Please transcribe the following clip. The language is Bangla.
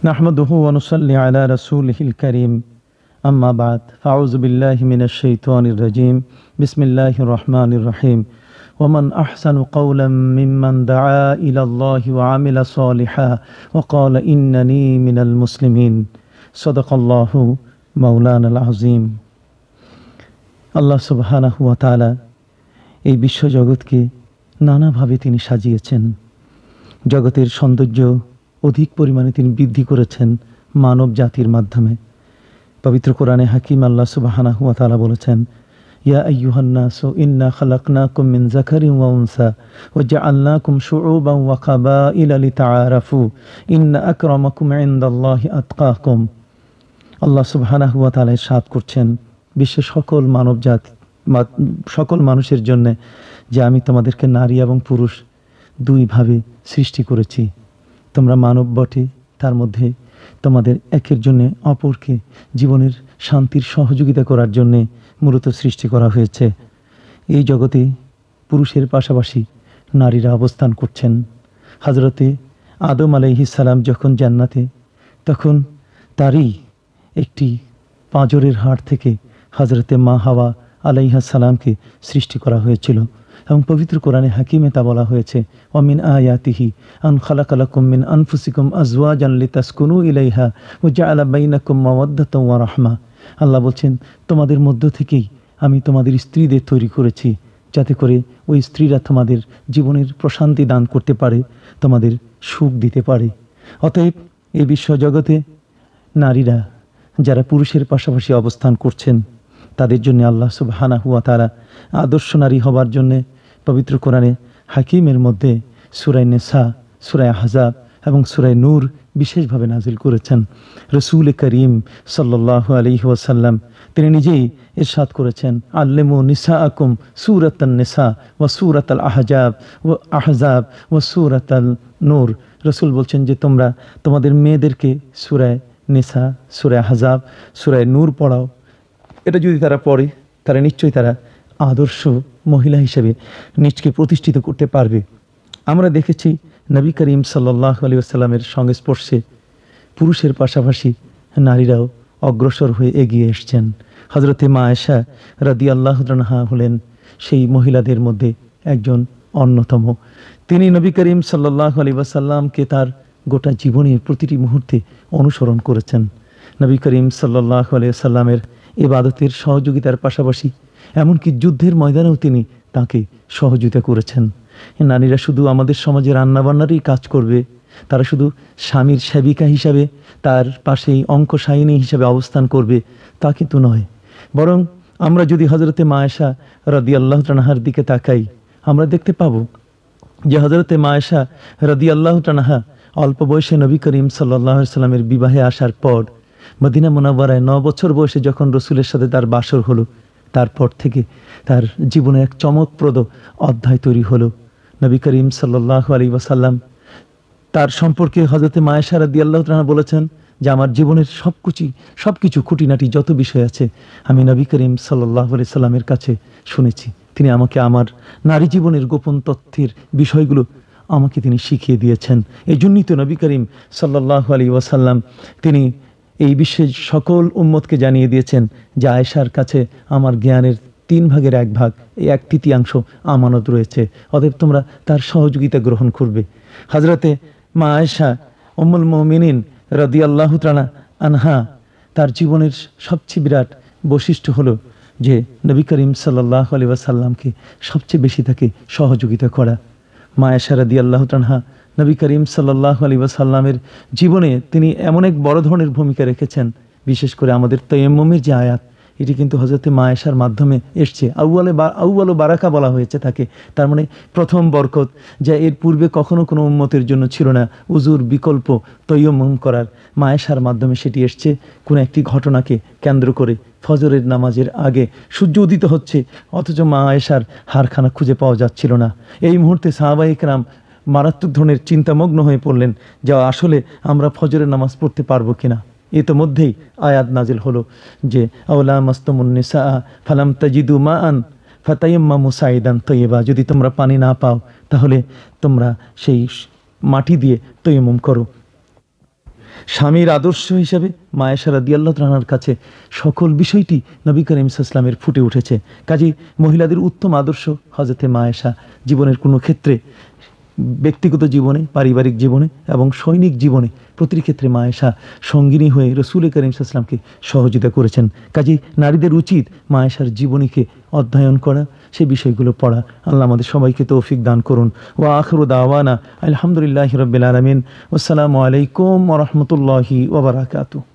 নাহমাদুহু ওয়া নুসাল্লি আলা রাসূলিহিল কারীম আম্মা বাদ ফাউযু বিল্লাহি মিনাশ শাইতানির রাজীম বিসমিল্লাহির রহমানির রহিম ওয়া মান আহসানু কাওলাম মিম্মান দাআ ইলাল্লাহি ওয়া আমিলা সালিহা ওয়া ক্বালা ইন্নানী মিনাল মুসলিমিন সাদাকাল্লাহু মাওলানাল আযীম। আল্লাহ সুবহানাহু ওয়া তাআলা এই বিশ্বজগৎকে নানাভাবে তিনি সাজিয়েছেন। জগতের সৌন্দর্য অধিক পরিমাণে তিনি বৃদ্ধি করেছেন মানব জাতির মাধ্যমে। পবিত্র কোরআনে হাকিম আল্লাহ সুবহানাহু ওয়া তাআলা বলেছেন, ইয়া আইয়ুহান নাসু ইন্না খালাকনাকুম মিন যাকারিন ওয়া উনসা ওয়া জাআলনাকুম শুউবান ওয়া কাবাইলা লিতাআরাফু ইন্না আকরামাকুম ইনদাল্লাহি আতকাকুম। আল্লাহ সুবহানাহু ওয়া তাআলা ইরশাদ করছেন বিশ্বের সকল মানুষের জন্য যে আমি তোমাদেরকে নারী এবং পুরুষ দুইভাবে সৃষ্টি করেছি। তোমরা মানব বটে, তার মধ্যে তোমাদের একের জন্যে অপরকে জীবনের শান্তির সহযোগিতা করার জন্যে মূলত সৃষ্টি করা হয়েছে। এই জগতে পুরুষের পাশাপাশি নারীরা অবস্থান করছেন। হযরতে আদম আলাইহিস সালাম যখন জান্নাতে, তখন তারই একটি পাঁজরের হাড় থেকে হযরতে মা হাওয়া আলাইহিস সালামকে সৃষ্টি করা হয়েছিল। এবং পবিত্র কোরআনে হাকিমে তা বলা হয়েছে, ওয়া মিন আয়াতিহি আন খালাকা লাকুম মিন আনফুসিকুম আজওয়াজান লিতাসকুনু ইলাইহা ওয়া জাআলা বাইনাকুম মাওয়াদ্দাতান ওয়া রাহমা। আল্লাহ বলছেন, তোমাদের মধ্য থেকেই আমি তোমাদের স্ত্রীদের তৈরি করেছি, যাতে করে ওই স্ত্রীরা তোমাদের জীবনের প্রশান্তি দান করতে পারে, তোমাদের সুখ দিতে পারে। অতএব এই বিশ্বজগতে নারীরা যারা পুরুষের পাশাপাশি অবস্থান করছেন, তাদের জন্য আল্লাহ সুবহানাহু ওয়া তাআলা আদর্শ নারী হবার জন্যে পবিত্র কোরআনে হাকিমের মধ্যে সূরা নিসা, সূরা আহজাব এবং সূরা নূর বিশেষভাবে নাজিল করেছেন। রাসূল করিম সাল্লাল্লাহু আলাইহি ওয়াসাল্লাম তিনি নিজেই ইরশাদ করেছেন, আল্লিমু নিসাআকুম সূরাতান নিসা ওয়া সূরাতাল আহজাব ওয়া সূরাতাল নূর। রাসূল বলছেন যে তোমরা তোমাদের মেয়েদেরকে সূরা নিসা, সূরা আহজাব, সূরা নূর পড়াও। এটা যদি তারা পড়ে, তারা নিশ্চয়ই তারা আদর্শ মহিলা হিসেবে নিজকে প্রতিষ্ঠিত করতে পারবে। আমরা দেখেছি নবী করিম সাল্লাল্লাহু আলাইহি ওয়াসাল্লামের সংস্পর্শে পুরুষের পাশাপাশি নারীরাও অগ্রসর হয়ে এগিয়ে এসছেন। হযরতে মা আয়েশা রাদিয়াল্লাহু আনহা হলেন সেই মহিলাদের মধ্যে একজন অন্যতম। তিনি নবী করিম সাল্লাল্লাহু আলাইহি ওয়াসাল্লামকে তার গোটা জীবনের প্রতিটি মুহূর্তে অনুসরণ করেছেন। নবী করিম সাল্লাল্লাহু আলাইহি ওয়াসাল্লামের ইবাদতের সহযোগিতার পাশাপাশি এমনকি যুদ্ধের ময়দানেও তিনি তাকে সহযোগিতা করেছেন। নারীরা শুধু আমাদের সমাজে রান্নাবান্নারই কাজ করবে, তারা শুধু স্বামীর সেবিকা হিসাবে তার পাশেই অঙ্কশায়িনী হিসাবে অবস্থান করবে, তা কিন্তু নয়। বরং আমরা যদি হযরতে মা আয়েশা রাদিয়াল্লাহু আনহার দিকে তাকাই, আমরা দেখতে পাবো যে হযরতে মা আয়েশা রাদিয়াল্লাহু আনহা অল্প বয়সে নবী করিম সাল্লাল্লাহু আলাইহি ওয়াসাল্লামের বিবাহে আসার পর মদিনা মুনাওয়ারায় 9 বছর বয়সে যখন রসুলের সাথে তার বাসর হলো, তারপর থেকে তার জীবনে এক চমকপ্রদ অধ্যায় তৈরি হলো। নবী করিম সাল্লাল্লাহু আলাইহি ওয়াসাল্লাম তার সম্পর্কে হযরতে মা আয়েশা রাদিয়াল্লাহু তাআলা বলেছেন যে আমার জীবনের সবকিছু খুঁটিনাটি যত বিষয় আছে আমি নবী করিম সাল্লাল্লাহু আলাইহি সাল্লামের কাছে শুনেছি। তিনি আমাকে আমার নারী জীবনের গোপন তথ্যের বিষয়গুলো আমাকে তিনি শিখিয়ে দিয়েছেন। এই জন্যই তো নবী করিম সাল্লাল্লাহু আলাইহি ওয়াসাল্লাম তিনি এই বিশ্বের সকল উম্মতকে জানিয়ে দিয়েছেন যে আয়েশার কাছে আমার জ্ঞানের 3 ভাগের 1 ভাগ, এই 1/3 আমানত রয়েছে, অতএব তোমরা তার সহযোগিতা গ্রহণ করবে। হযরতে মা আয়েশা উম্মুল মুমিনিন রাদিয়াল্লাহু তাআলা আনহা তার জীবনের সবচেয়ে বিরাট বৈশিষ্ট্য হলো যে নবী করিম সাল্লাল্লাহু আলাইহি ওয়াসাল্লামকে সবচেয়ে বেশি তাকে সহযোগিতা করা। মা আয়েশা রাদিয়াল্লাহু তাআলা নবী করিম সাল্লাল্লাহু আলাইহি ওয়াসাল্লামের জীবনে তিনি এমন এক বড় ধরনের ভূমিকা রেখেছেন। বিশেষ করে আমাদের তায়াম্মুমের যে আয়াত, এটি কিন্তু হযরতে মা আয়েশার মাধ্যমে এসছে। আউয়ালু বারাকা বলা হয়েছে তাকে, তার মানে প্রথম বরকত, যা এর পূর্বে কখনো কোনো উম্মতের জন্য ছিল না উজুর বিকল্প তায়াম্মুম করার। মা আয়েশার মাধ্যমে সেটি এসছে কোনো একটি ঘটনাকে কেন্দ্র করে। ফজরের নামাজের আগে সূর্য উদিত হচ্ছে, অথচ মা আয়েশার হারখানা খুঁজে পাওয়া যাচ্ছিল না। এই মুহূর্তে সাহাবায়ে কেরাম মারাত্মক ধরনের চিন্তামগ্ন হয়ে পড়লেন যে আসলে আমরা ফজরের নামাজ পড়তে পারবো কিনা। ইতোমধ্যেই আয়াত নাজিল হলো যে আওলা মাস্তুমুন নিসা ফালাম তাজিদু মাআন ফাতায়াম্মামু সাইদান তাইয়্যিবা, যদি তোমরা পানি না পাও তাহলে তোমরা সেই মাটি দিয়ে তায়াম্মুম করো। স্বামীর আদর্শ হিসাবে মা আয়েশা রাদিয়াল্লাহু তাআলার কাছে সকল বিষয়টি নবী করিম সাল্লাল্লাহু আলাইহি ওয়াসাল্লামের ফুটে উঠেছে। কাজেই মহিলাদের উত্তম আদর্শ হযরতে মা আয়েশা জীবনের কোনো ক্ষেত্রে, ব্যক্তিগত জীবনে, পারিবারিক জীবনে এবং সৈনিক জীবনে প্রতিটি ক্ষেত্রে মা আয়েশা সঙ্গিনী হয়ে রাসূল করিম সাল্লাল্লাহু আলাইহি ওয়াসাল্লামকে সহযোগিতা করেছেন। কাজেই নারীদের উচিত মা আয়েশার জীবনীকে অধ্যয়ন করা, সেই বিষয়গুলো পড়া। আল্লাহ আমাদের সবাইকে তৌফিক দান করুন। ওয়া আখিরু দাওয়ানা আলহামদুলিল্লাহি রাব্বিল আলামিন। আসসালামু আলাইকুম ওয়া রাহমাতুল্লাহি ওয়া বারাকাতুহু।